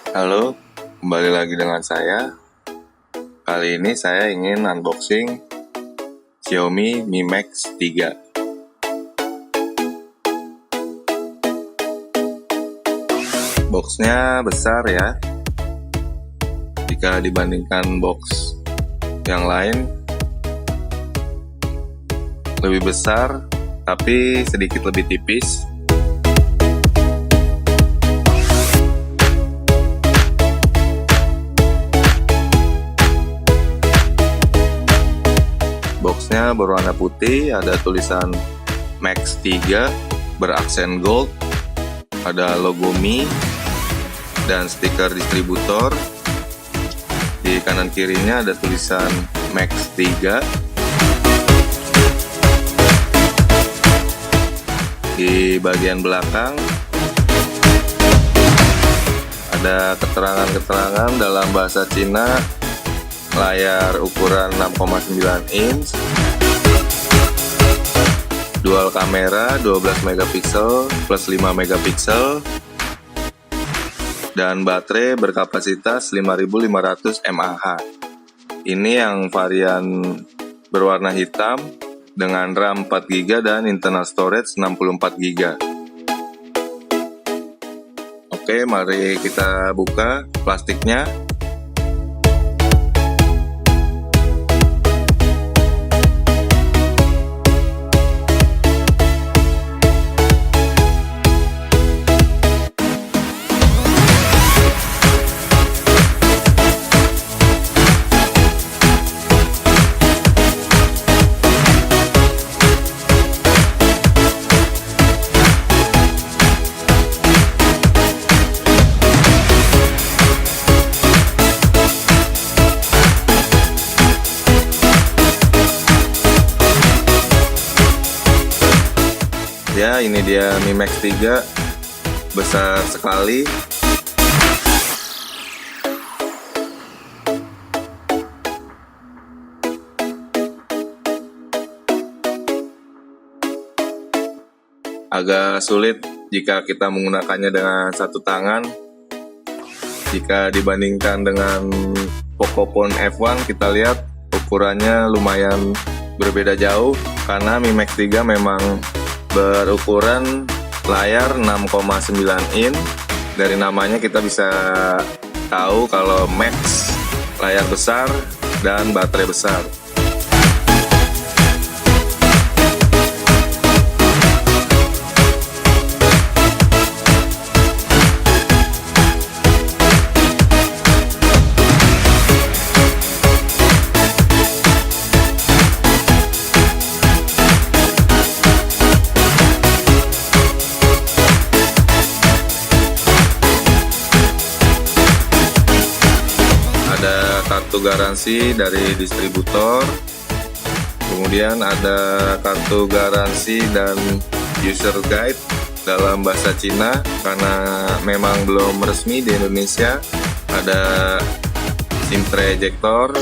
Halo, kembali lagi dengan saya. Kali ini saya ingin unboxing Xiaomi Mi Max 3. Boxnya besar ya, jika dibandingkan box yang lain. Lebih besar, tapi sedikit lebih tipis. Boxnya berwarna putih, ada tulisan Max 3 beraksen gold, ada logo Mi dan stiker distributor. Di kanan kirinya ada tulisan Max 3. Di bagian belakang ada keterangan-keterangan dalam bahasa Cina. Layar ukuran 6,9 inch, dual kamera 12 megapiksel plus 5 megapiksel, dan baterai berkapasitas 5500 mAh. Ini yang varian berwarna hitam dengan RAM 4GB dan internal storage 64GB. Oke, mari kita buka plastiknya. Ya, ini dia Mi Max 3, besar sekali. Agak sulit jika kita menggunakannya dengan satu tangan. Jika dibandingkan dengan Pocophone F1, kita lihat ukurannya lumayan berbeda jauh, karena Mi Max 3 memang berukuran layar 6,9 inch. Dari namanya kita bisa tahu kalau Max layar besar dan baterai besar. Ada kartu garansi dari distributor, kemudian ada kartu garansi dan user guide dalam bahasa Cina karena memang belum resmi di Indonesia. Ada SIM tray ejector,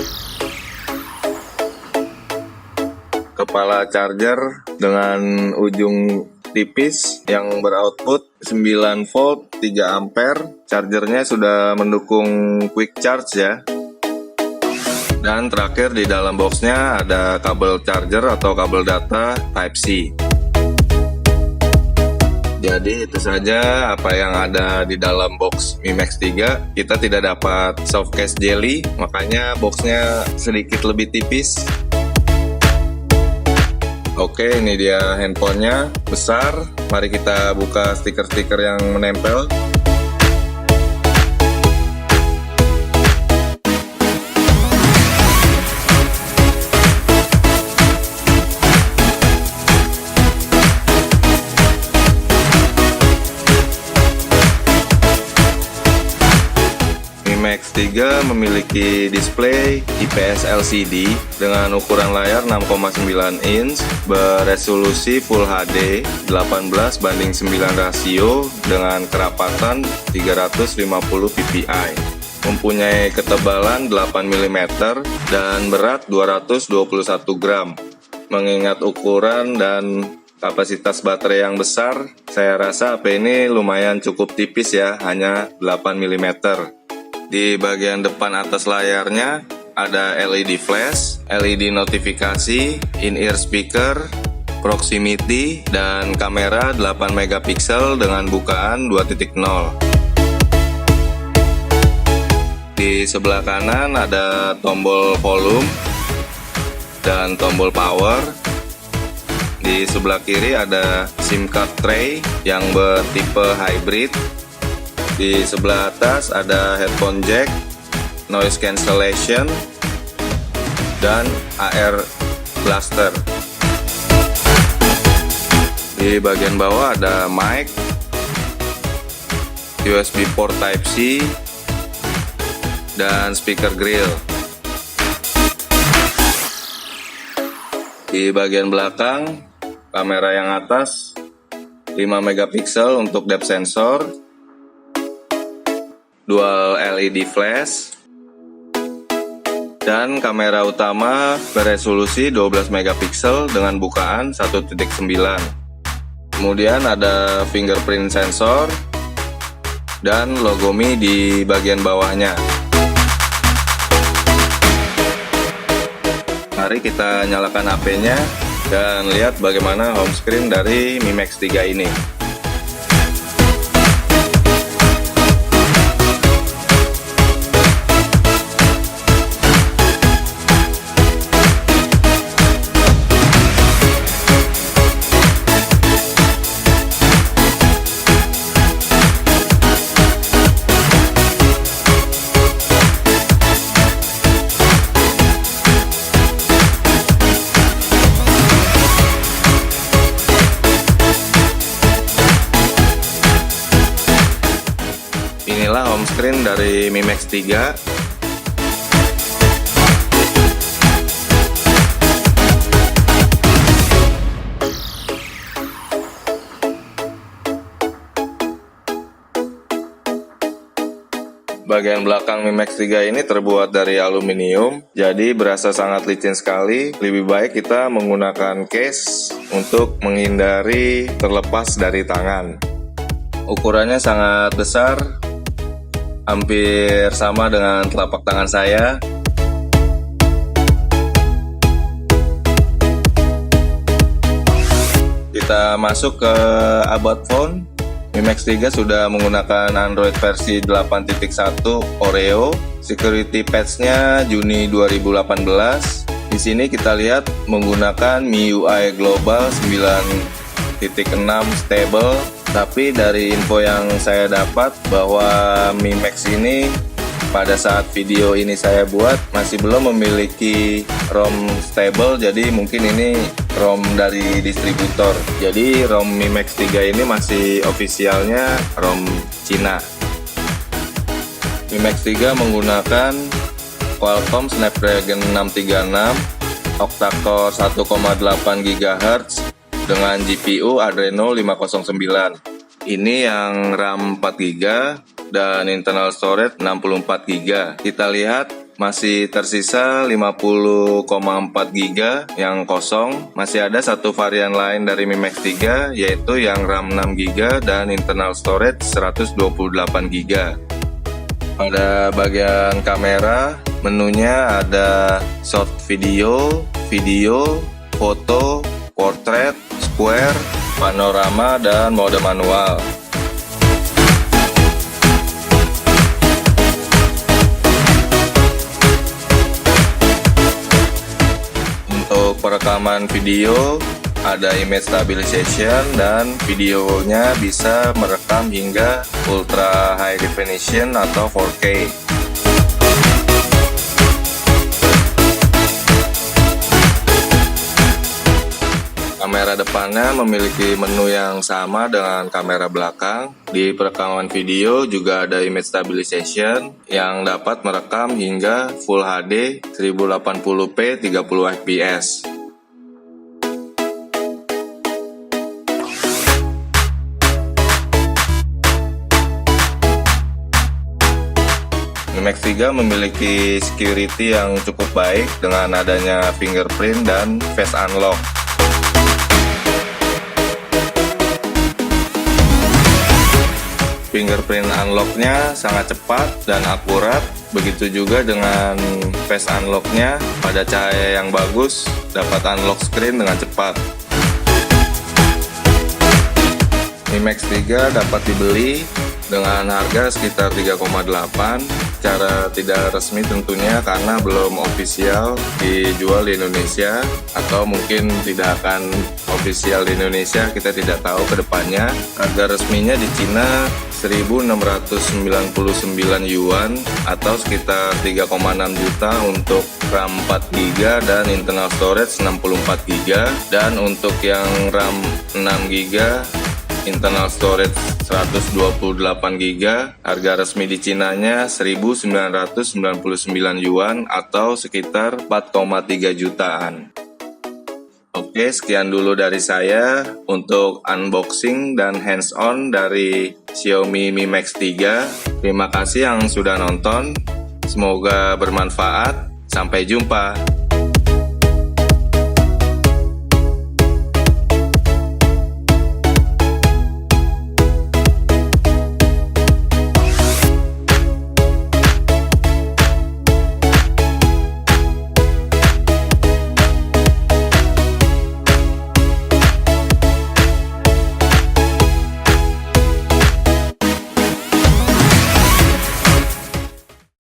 kepala charger dengan ujung tipis yang beroutput 9 volt 3 ampere. Chargernya sudah mendukung quick charge ya. Dan terakhir di dalam boxnya ada kabel charger atau kabel data Type-C. Jadi itu saja apa yang ada di dalam box Mi Max 3. Kita tidak dapat soft case jelly, makanya boxnya sedikit lebih tipis. Oke, ini dia handphonenya, besar. Mari kita buka stiker-stiker yang menempel. Max 3 memiliki display IPS LCD dengan ukuran layar 6,9 inch, beresolusi Full HD 18:9 rasio dengan kerapatan 350 ppi. Mempunyai ketebalan 8 mm dan berat 221 gram. Mengingat ukuran dan kapasitas baterai yang besar, saya rasa HP ini lumayan cukup tipis ya, hanya 8 mm. Di bagian depan atas layarnya ada LED flash, LED notifikasi, in-ear speaker, proximity, dan kamera 8 megapiksel dengan bukaan 2.0. Di sebelah kanan ada tombol volume dan tombol power. Di sebelah kiri ada SIM card tray yang bertipe hybrid. Di sebelah atas ada headphone jack, noise cancellation, dan AR blaster. Di bagian bawah ada mic, USB port Type-C, dan speaker grill. Di bagian belakang, kamera yang atas 5 megapiksel untuk depth sensor, dual LED flash, dan kamera utama beresolusi 12 megapiksel dengan bukaan 1.9. Kemudian ada fingerprint sensor dan logo Mi di bagian bawahnya. Mari kita nyalakan HP-nya dan lihat bagaimana home screen dari Mi Max 3 ini. Inilah home screen dari Mi Max 3. Bagian belakang Mi Max 3 ini terbuat dari aluminium, jadi berasa sangat licin sekali. Lebih baik kita menggunakan case untuk menghindari terlepas dari tangan. Ukurannya sangat besar, hampir sama dengan telapak tangan saya. Kita masuk ke about phone. Mi Max 3 sudah menggunakan Android versi 8.1 Oreo. Security patch-nya Juni 2018. Di sini kita lihat menggunakan MIUI Global 9.6 stable. Tapi dari info yang saya dapat bahwa Mi Max ini pada saat video ini saya buat masih belum memiliki ROM stable, jadi mungkin ini ROM dari distributor. Jadi ROM Mi Max 3 ini masih ofisialnya ROM Cina. Mi Max 3 menggunakan Qualcomm Snapdragon 636, octa-core 1,8 GHz dengan GPU Adreno 509. Ini yang RAM 4 GB dan internal storage 64 GB. Kita lihat masih tersisa 50,4 GB yang kosong. Masih ada satu varian lain dari Mi Max 3 yaitu yang RAM 6 GB dan internal storage 128 GB. Pada bagian kamera, menunya ada short video, foto, portrait, square, panorama, dan mode manual. Untuk perekaman video, ada image stabilization dan videonya bisa merekam hingga ultra high definition atau 4K. Kamera depannya memiliki menu yang sama dengan kamera belakang. Di perekaman video juga ada image stabilization yang dapat merekam hingga Full HD 1080p 30 fps. Mi Max 3 memiliki security yang cukup baik dengan adanya fingerprint dan face unlock. fingerprint unlocknya sangat cepat dan akurat. Begitu juga dengan face unlocknya, pada cahaya yang bagus dapat unlock screen dengan cepat. Mi Max 3 dapat dibeli dengan harga sekitar 3,8. Cara tidak resmi tentunya karena belum official dijual di Indonesia, atau mungkin tidak akan official di Indonesia, kita tidak tahu ke depannya. Harga resminya di Cina 1.699 yuan atau sekitar 3,6 juta untuk RAM 4 GB dan internal storage 64 GB, dan untuk yang RAM 6 GB internal storage 128 GB, harga resmi di Cinanya 1.999 yuan atau sekitar 4,3 jutaan. Oke, sekian dulu dari saya untuk unboxing dan hands-on dari Xiaomi Mi Max 3. Terima kasih yang sudah nonton, semoga bermanfaat. Sampai jumpa.